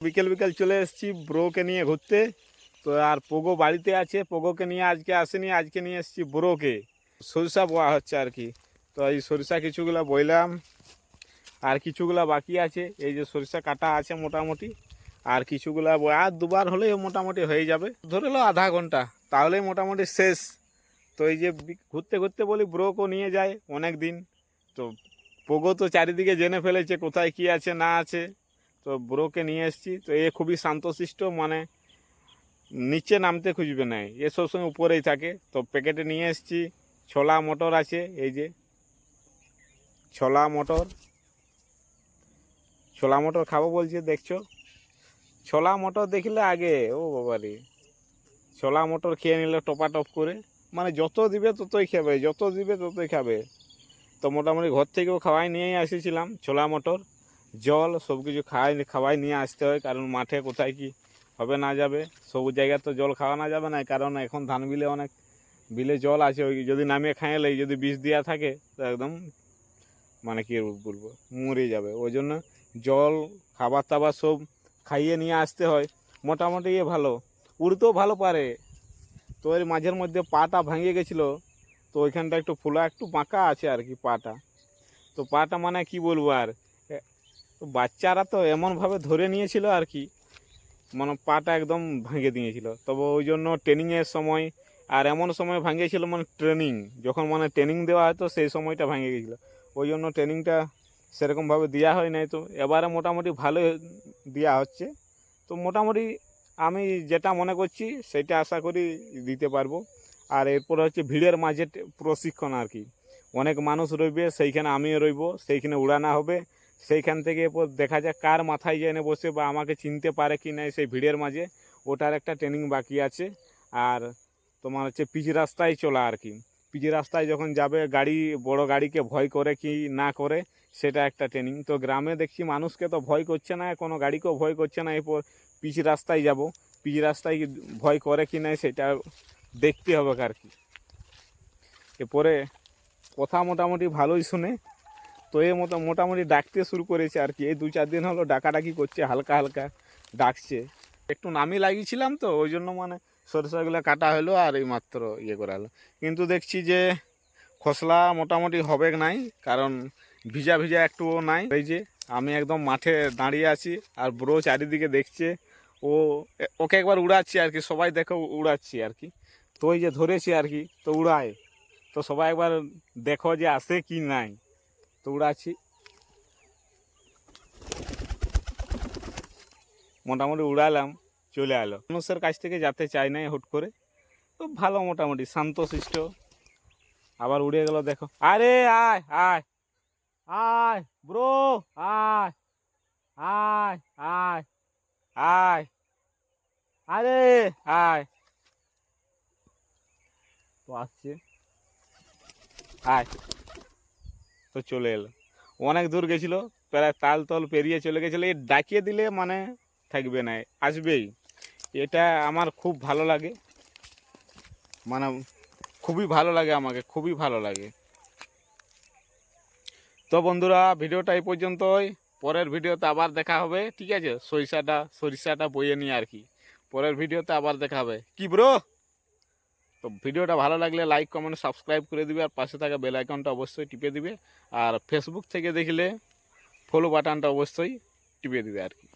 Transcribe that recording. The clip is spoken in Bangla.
বিকেল বিকেল চলে এসেছি ব্রোকে নিয়ে ঘুরতে। তো আর পোগো বাড়িতে আছে, পোগোকে নিয়ে আজকে আসেনি, আজকে নিয়ে এসেছি ব্রোকে। সরিষা বোয়া হচ্ছে আর কি। তো এই সরিষা কিছুগুলা বইলাম, আর কিছুগুলা বাকি আছে। এই যে সরিষা কাটা আছে মোটামুটি, আর কিছুগুলা আর দুবার হলেই মোটামুটি হয়ে যাবে, ধরে লো আধা ঘন্টা, তাহলেই মোটামুটি শেষ। তো এই যে ঘুরতে ঘুরতে বলি ব্রোকও নিয়ে যায় অনেক দিন। তো পোগো তো চারিদিকে জেনে ফেলেছে কোথায় কি আছে না আছে। তো ব্রোকে নিয়ে এসেছি। তো এ খুবই শান্তশিষ্ট, মানে নিচে নামতে খুঁজবে না, এ সবসময় উপরেই থাকে। তো প্যাকেটে নিয়ে এসেছি। ছোলা মটর আছে, এই যে ছোলা মটর। ছোলা মটর খাবো বলছে, দেখছো ছোলা মটর দেখলে আগে ও বাবারে, ছোলা মটর খেয়ে নিলে টপাটপ করে, মানে যত দিবে ততই খাবে, যত দিবে ততই খাবে। তো মোটামুটি ঘর থেকেও খাওয়াই নিয়েই এসেছিলাম ছোলা মটর, জল সব কিছু খাওয়াই নিয়ে আসতে হয়, কারণ মাঠে কোথায় কি হবে না যাবে, সব জায়গায় তো জল খাওয়ানো যাবে না, কারণ এখন ধান বিলে অনেক বিলে জল আছে, ওই যদি নামিয়ে খাইলে যদি বিষ দেওয়া থাকে তো একদম মানে কি বলবো মরে যাবে। ওই জন্য জল খাবার টাবার সব খাইয়ে নিয়ে আসতে হয়। মোটামুটি এ ভালো, উড়তেও ভালো পারে। তো এর মাঝের মধ্যে পাটা ভেঙে গেছিলো, তো ওইখানটা একটু ফোলা একটু বাঁকা আছে আর কি পাটা। তো পাটা মানে কি বলবো আর, তো বাচ্চারা তো এমনভাবে ধরে নিয়েছিল আর কি, মানে পাটা একদম ভেঙে দিয়েছিল। তবে ওই জন্য ট্রেনিংয়ের সময়, আর এমন সময় ভাঙিয়েছিল মানে ট্রেনিং, যখন মানে ট্রেনিং দেওয়া হয়তো সেই সময়টা ভেঙে গেছিলো। ওই জন্য ট্রেনিংটা সেরকমভাবে দেওয়া হয় নাই। তো এবারে মোটামুটি ভালো দেওয়া হচ্ছে। তো মোটামুটি আমি যেটা মনে করছি সেটা আশা করি দিতে পারবো। আর এরপর হচ্ছে ভিড়ের মাঝে প্রশিক্ষণ আর কি, অনেক মানুষ রইবে সেইখানে, আমিও রইব সেইখানে, উড়ানো হবে। সেইখান থেকে এরপর দেখা যাক কার মাথায় জেনে বসে বা আমাকে চিনতে পারে কি না সেই ভিড়ের মাঝে, ওটার একটা ট্রেনিং বাকি আছে। আর তোমার হচ্ছে পিচ রাস্তায় চলা আর কি, পিচ রাস্তায় যখন যাবে গাড়ি, বড় গাড়িকে ভয় করে কি না করে, সেটা একটা ট্রেনিং। তো গ্রামে দেখছি মানুষকে তো ভয় করছে না, কোনো গাড়িকেও ভয় করছে না। এরপর পিচ রাস্তায় যাব, পিচ রাস্তায় ভয় করে কি না সেটা দেখতে হবে আর কি। এরপরে কথা মোটামুটি ভালোই শুনে, তো এর মতো মোটামুটি ডাকতে শুরু করেছে আর কি। এই 2-4 দিন হলো ডাকাডাকি করছে, হালকা হালকা ডাকছে। একটু নামি লাগিয়েছিলাম তো ওই জন্য মানে সরষাগুলো কাটা হলো আর এই মাত্র ইয়ে করা হলো। কিন্তু দেখছি যে খসলা মোটামুটি হবে নাই, কারণ ভিজা ভিজা একটুও নাই। এই যে আমি একদম মাঠে দাঁড়িয়ে আছি, আর ব্রো চারিদিকে দেখছে। ও ওকে একবার উড়াচ্ছি আর কি, সবাই দেখো উড়াচ্ছি আর কি। তো ওই যে ধরেছি আর কি, তো উড়ায়, তো সবাই একবার দেখো যে আসে কি নাই। তো উড়াচ্ছি, মোটামুটি উড়ালাম, চলে এলো। মানুষের কাছ থেকে যেতে চাই নাই হুট করে। তো ভালো, মোটামুটি শান্তশিষ্ট। আবার উড়ে গেল, দেখো, আরে আয় আয় আয় ব্রো, আয় আয় আয় আয়, আরে আয়। তো আসছে, আয়। তো চলে এলো, অনেক দূর গেছিলো, প্রায় তাল তল পেরিয়ে চলে গেছিলো। এই ডাকিয়ে দিলে মানে থাকবে না, আসবেই। এটা আমার খুব ভালো লাগে, মানে খুবই ভালো লাগে, আমাকে খুবই ভালো লাগে। তো বন্ধুরা, ভিডিওটা এই পর্যন্তই। পরের ভিডিওতে আবার দেখা হবে, ঠিক আছে? সরিষাটা বইয়ে নিয়ে আর কি, পরের ভিডিওতে আবার দেখা হবে কি ব্রো। তো ভিডিওটা ভালো লাগলে লাইক কমেন্ট সাবস্ক্রাইব করে দিবে, আর পাশে থাকা বেল আইকনটা অবশ্যই টিপে দিবে। আর ফেসবুক থেকে দেখলে ফলো বাটনটা অবশ্যই টিপে দিবে আর কি।